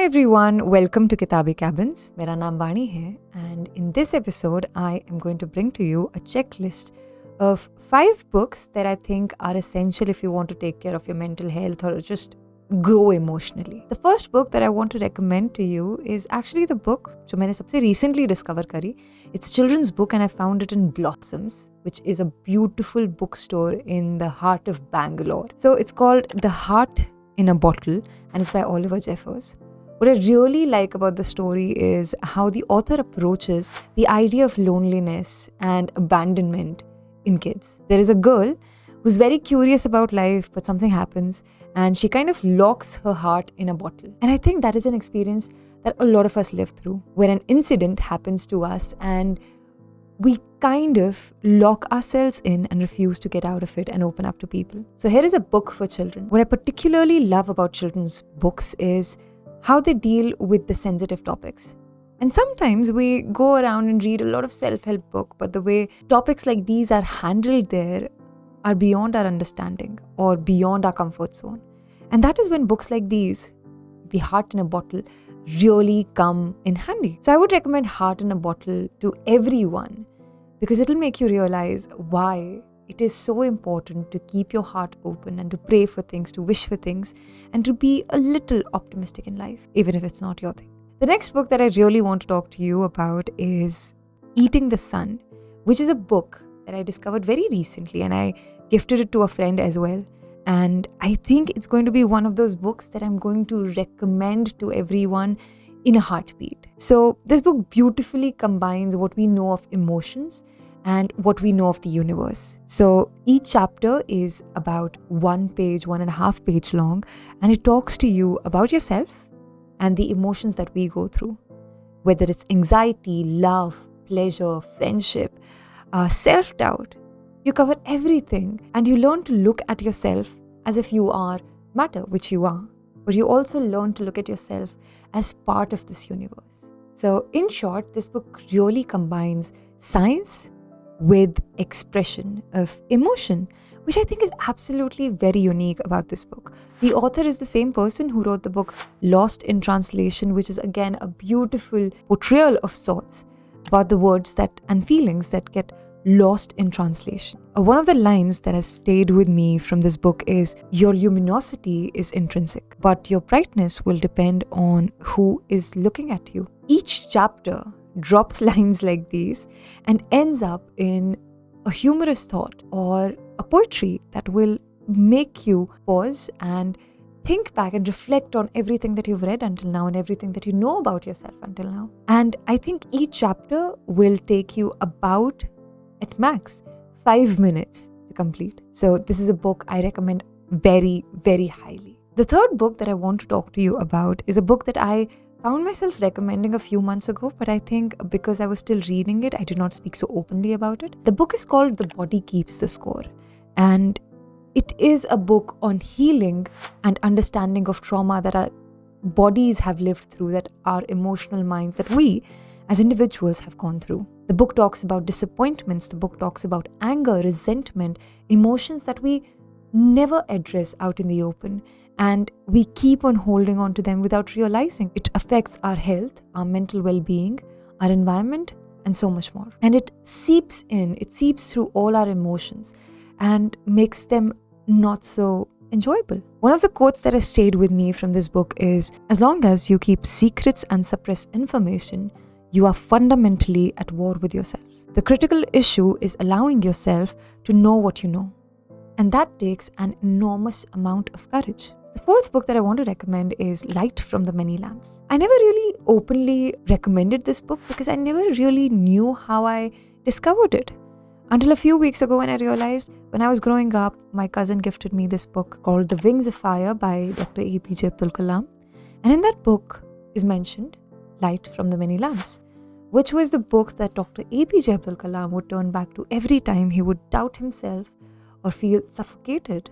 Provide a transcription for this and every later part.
everyone, welcome to Kitaabi Cabins. मेरा नाम वाणी है and in this episode I am going to bring to you a checklist of 5 books that I think are essential if you want to take care of your mental health or just grow emotionally. The first book that I want to recommend to you is actually the book जो मैंने सबसे recently discover करी. It's a children's book and I found it in Blossoms, which is a beautiful bookstore in the heart of Bangalore. So it's called The Heart in a Bottle and it's by Oliver Jeffers. What I really like about the story is how the author approaches the idea of loneliness and abandonment in kids. There is a girl who's very curious about life, but something happens and she kind of locks her heart in a bottle. And I think that is an experience that a lot of us live through, where an incident happens to us and we kind of lock ourselves in and refuse to get out of it and open up to people. So here is a book for children. What I particularly love about children's books is how they deal with the sensitive topics. And sometimes we go around and read a lot of self-help book, but the way topics like these are handled there are beyond our understanding or beyond our comfort zone. And that is when books like these, The Heart in a Bottle, really come in handy. So I would recommend Heart in a Bottle to everyone because it'll make you realize why it is so important to keep your heart open and to pray for things, to wish for things, and to be a little optimistic in life, even if it's not your thing. The next book that I really want to talk to you about is Eating the Sun, which is a book that I discovered very recently and I gifted it to a friend as well. And I think it's going to be one of those books that I'm going to recommend to everyone in a heartbeat. So this book beautifully combines what we know of emotions and what we know of the universe. So each chapter is about 1.5 page long, and it talks to you about yourself and the emotions that we go through, whether it's anxiety, love, pleasure, friendship, self-doubt. You cover everything and you learn to look at yourself as if you are matter, which you are, but you also learn to look at yourself as part of this universe. So in short, this book really combines science with expression of emotion, which I think is absolutely very unique about this book. The author is the same person who wrote the book Lost in Translation, which is again a beautiful portrayal of sorts about the words that and feelings that get lost in translation. One of the lines that has stayed with me from this book is, your luminosity is intrinsic, but your brightness will depend on who is looking at you. Each chapter drops lines like these and ends up in a humorous thought or a poetry that will make you pause and think back and reflect on everything that you've read until now and everything that you know about yourself until now. And I think each chapter will take you about, at max, 5 minutes to complete. So this is a book I recommend very, very highly. The third book that I want to talk to you about is a book that I found myself recommending a few months ago, but I think because I was still reading it, I did not speak so openly about it. The book is called The Body Keeps the Score, and it is a book on healing and understanding of trauma that our bodies have lived through, that our emotional minds, that we as individuals have gone through. The book talks about disappointments, the book talks about anger, resentment, emotions that we never address out in the open. And we keep on holding on to them without realizing. It affects our health, our mental well-being, our environment, and so much more. And it seeps through all our emotions and makes them not so enjoyable. One of the quotes that has stayed with me from this book is, as long as you keep secrets and suppress information, you are fundamentally at war with yourself. The critical issue is allowing yourself to know what you know. And that takes an enormous amount of courage. The fourth book that I want to recommend is Light from the Many Lamps. I never really openly recommended this book because I never really knew how I discovered it. Until a few weeks ago when I realized when I was growing up, my cousin gifted me this book called The Wings of Fire by Dr. APJ Abdul Kalam. And in that book is mentioned Light from the Many Lamps, which was the book that Dr. APJ Abdul Kalam would turn back to every time he would doubt himself or feel suffocated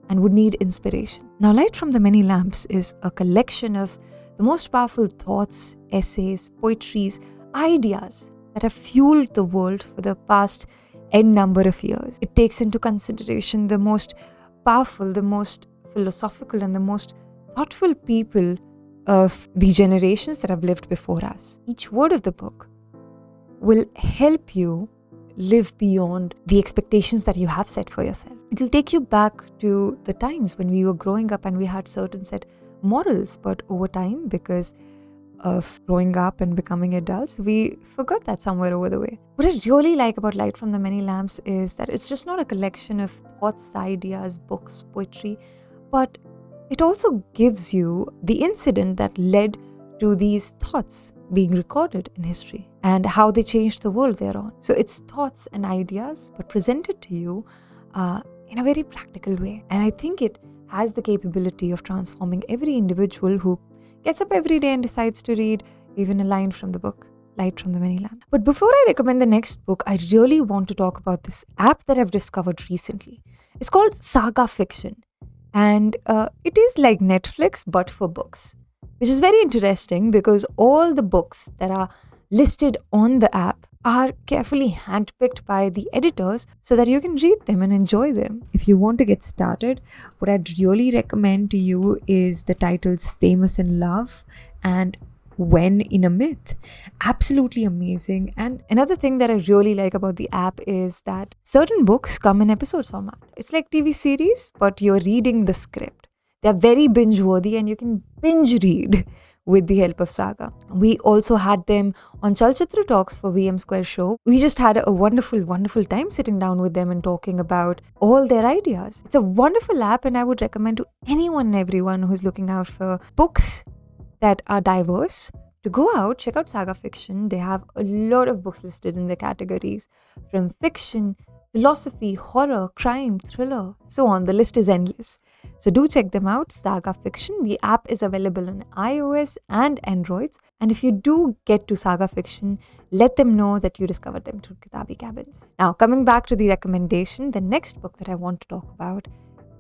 and would need inspiration. Now, Light from the Many Lamps is a collection of the most powerful thoughts, essays, poetries, ideas that have fueled the world for the past n number of years. It takes into consideration the most powerful, the most philosophical, and the most thoughtful people of the generations that have lived before us. Each word of the book will help you live beyond the expectations that you have set for yourself. It'll take you back to the times when we were growing up and we had certain set morals, but over time, because of growing up and becoming adults, we forgot that somewhere over the way. What I really like about Light from the Many Lamps is that it's just not a collection of thoughts, ideas, books, poetry, but it also gives you the incident that led to these thoughts being recorded in history and how they changed the world thereon. So it's thoughts and ideas, but presented to you in a very practical way. And I think it has the capability of transforming every individual who gets up every day and decides to read even a line from the book, Light from the Many Lamps. But before I recommend the next book, I really want to talk about this app that I've discovered recently. It's called Saga Fiction. And it is like Netflix, but for books, which is very interesting because all the books that are listed on the app are carefully handpicked by the editors so that you can read them and enjoy them. If you want to get started, what I'd really recommend to you is the titles Famous in Love and When in a Myth. Absolutely amazing. And another thing that I really like about the app is that certain books come in episode format. It's like TV series, but you're reading the script. They're very binge-worthy and you can binge read with the help of Saga. We also had them on Chalchitra Talks for VM Square show. We just had a wonderful, wonderful time sitting down with them and talking about all their ideas. It's a wonderful app and I would recommend to anyone and everyone who's looking out for books that are diverse to go out, check out Saga Fiction. They have a lot of books listed in the categories from fiction, philosophy, horror, crime, thriller, so on. The list is endless. So do check them out, Saga Fiction. The app is available on iOS and Androids. And if you do get to Saga Fiction, let them know that you discovered them through Kitaabi Cabins. Now, coming back to the recommendation, the next book that I want to talk about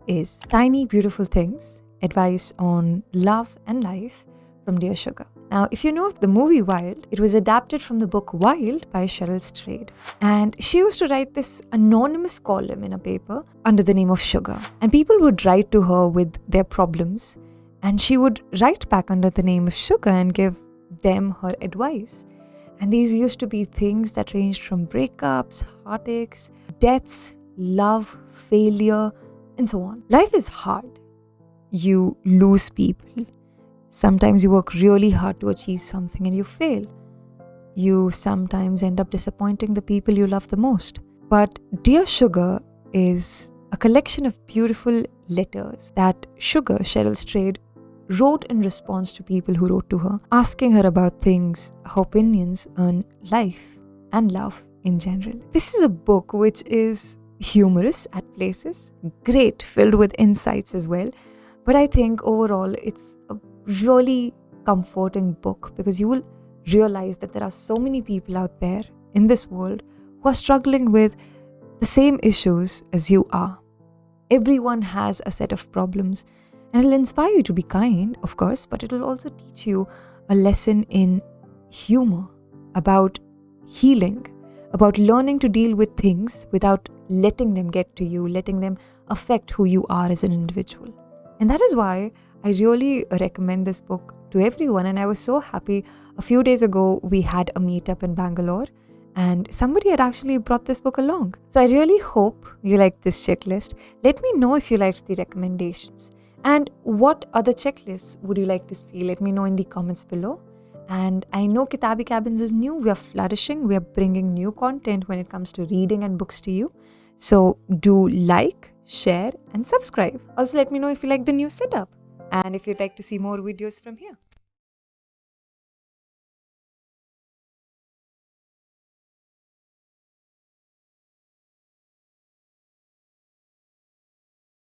is Tiny Beautiful Things, Advice on Love and Life from Dear Sugar. Now, if you know of the movie Wild, it was adapted from the book Wild by Cheryl Strayed. And she used to write this anonymous column in a paper under the name of Sugar. And people would write to her with their problems. And she would write back under the name of Sugar and give them her advice. And these used to be things that ranged from breakups, heartaches, deaths, love, failure, and so on. Life is hard. You lose people. Sometimes you work really hard to achieve something and you fail. You sometimes end up disappointing the people you love the most. But Dear Sugar is a collection of beautiful letters that Sugar, Cheryl Strayed, wrote in response to people who wrote to her, asking her about things, her opinions on life and love in general. This is a book which is humorous at places, great, filled with insights as well. But I think overall it's a really comforting book because you will realize that there are so many people out there in this world who are struggling with the same issues as you are. Everyone has a set of problems and it'll inspire you to be kind, of course, but it will also teach you a lesson in humor, about healing, about learning to deal with things without letting them get to you, letting them affect who you are as an individual. And that is why I really recommend this book to everyone. And I was so happy. A few days ago, we had a meetup in Bangalore and somebody had actually brought this book along. So I really hope you liked this checklist. Let me know if you liked the recommendations. And what other checklists would you like to see? Let me know in the comments below. And I know Kitaabi Cabins is new. We are flourishing. We are bringing new content when it comes to reading and books to you. So do like, share and subscribe. Also, let me know if you like the new setup and if you'd like to see more videos from here.